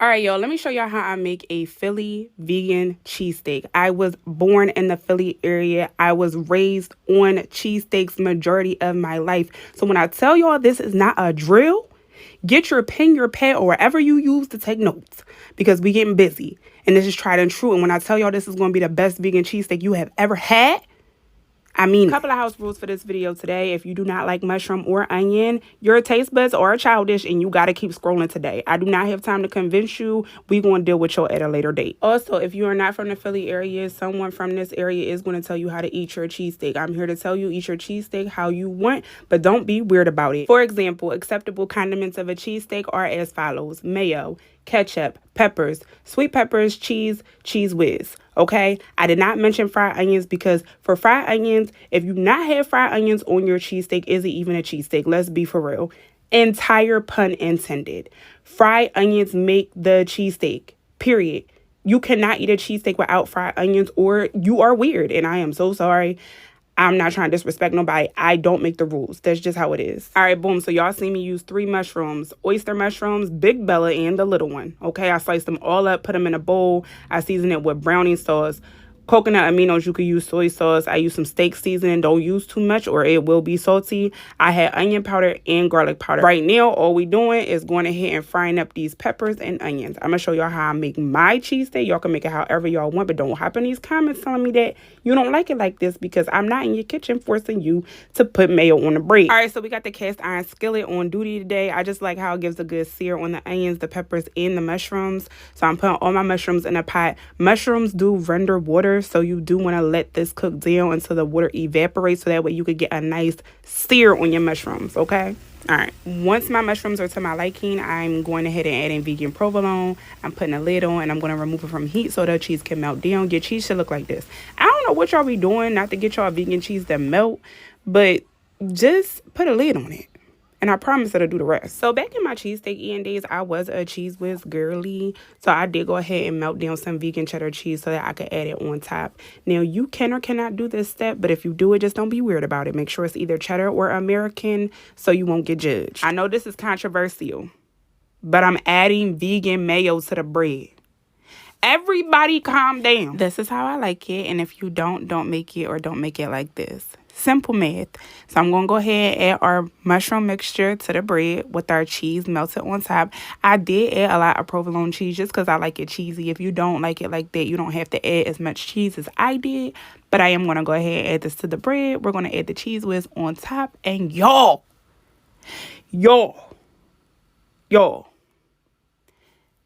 All right, y'all, let me show y'all how I make a Philly vegan cheesesteak. I was born in the Philly area. I was raised on cheesesteaks majority of my life. So when I tell y'all this is not a drill, get your pen, your pad, or whatever you use to take notes because we getting busy. And this is tried and true. And when I tell y'all this is going to be the best vegan cheesesteak you have ever had, I mean, a couple of house rules for this video today. If you do not like mushroom or onion, your taste buds are childish and you got to keep scrolling today. I do not have time to convince you. We're going to deal with you at a later date. Also, if you are not from the Philly area, someone from this area is going to tell you how to eat your cheesesteak. I'm here to tell you, eat your cheesesteak how you want, but don't be weird about it. For example, acceptable condiments of a cheesesteak are as follows: mayo, ketchup, peppers, sweet peppers, cheese, Cheez Whiz. Okay, I did not mention fried onions because for fried onions, if you not have fried onions on your cheesesteak, is it even a cheesesteak? Let's be for real. Entire pun intended. Fried onions make the cheesesteak, period. You cannot eat a cheesesteak without fried onions or you are weird, and I am so sorry. I'm not trying to disrespect nobody. I don't make the rules. That's just how it is. All right, boom. So y'all see me use 3 mushrooms, oyster mushrooms, Big Bella, and the little one. Okay, I sliced them all up, put them in a bowl. I season it with brownie sauce, coconut aminos. You could use soy sauce. I use some steak seasoning. Don't use too much or it will be salty. I had onion powder and garlic powder. Right now, all we doing is going ahead and frying up these peppers and onions. I'm going to show y'all how I make my cheesesteak. Y'all can make it however y'all want, but don't hop in these comments telling me that you don't like it like this because I'm not in your kitchen forcing you to put mayo on the bread. All right, so we got the cast iron skillet on duty today. I just like how it gives a good sear on the onions, the peppers, and the mushrooms. So I'm putting all my mushrooms in a pot. Mushrooms do render water, so you do want to let this cook down until the water evaporates so that way you could get a nice sear on your mushrooms, okay? All right, once my mushrooms are to my liking, I'm going ahead and add in vegan provolone. I'm putting a lid on and I'm going to remove it from heat so the cheese can melt down. Your cheese should look like this. I don't know what y'all be doing not to get y'all vegan cheese to melt, but just put a lid on it. And I promise it'll do the rest. So back in my cheesesteak eating days, I was a Cheez Whiz girly. So I did go ahead and melt down some vegan cheddar cheese so that I could add it on top. Now, you can or cannot do this step, but if you do it, just don't be weird about it. Make sure it's either cheddar or American so you won't get judged. I know this is controversial, but I'm adding vegan mayo to the bread. Everybody calm down. This is how I like it. And if you don't make it or don't make it like this. Simple math. So I'm going to go ahead and add our mushroom mixture to the bread with our cheese melted on top. I did add a lot of provolone cheese just because I like it cheesy. If you don't like it like that, you don't have to add as much cheese as I did. But I am going to go ahead and add this to the bread. We're going to add the Cheez Whiz on top. And y'all,